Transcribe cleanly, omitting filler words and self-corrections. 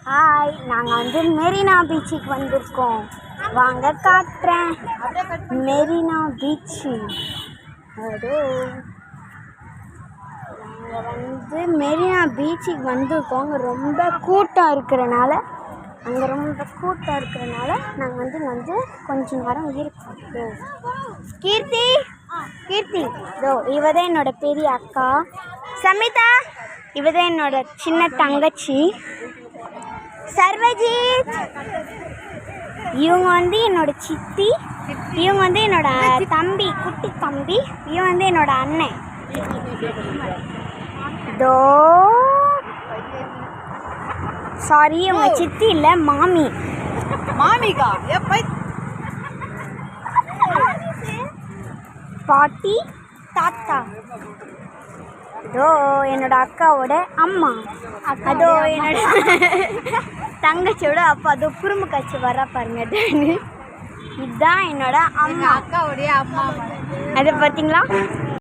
Hi, நாங்கள் வந்து மெரினா பீச்சுக்கு வந்திருக்கோம். வாங்க காட்டுறேன். மெரினா பீச்சு. அதோ நாங்கள் வந்து மெரினா பீச்சுக்கு வந்திருக்கோம். அங்கே ரொம்ப கூட்டம் இருக்கிறனால நாங்கள் வந்து கொஞ்ச நேரம் இருக்கோம். கீர்த்தி இதோ இவதான் என்னோட பெரிய அக்கா. சமிதா இவதான் என்னோட சின்ன தங்கச்சி. சர்வஜித் இவங்க வந்து என்னோட சித்தி. இவங்க வந்து என்னோட தம்பி, குட்டி தம்பி. இவன் வந்து என்னோட அண்ணன். இதோ சாரி, இவங்க சித்தி இல்லை, மாமிகா பாட்டி, தாத்தா. அதோ என்னோட அக்காவோட அம்மா. அதோ என்னோட தங்கச்சியோட அப்பா. அதோ குறும்பு காய்ச்சி வர பாருங்க. இதுதான் என்னோட அம்மா, அக்காவுடைய அம்மா. அதை பார்த்தீங்களா?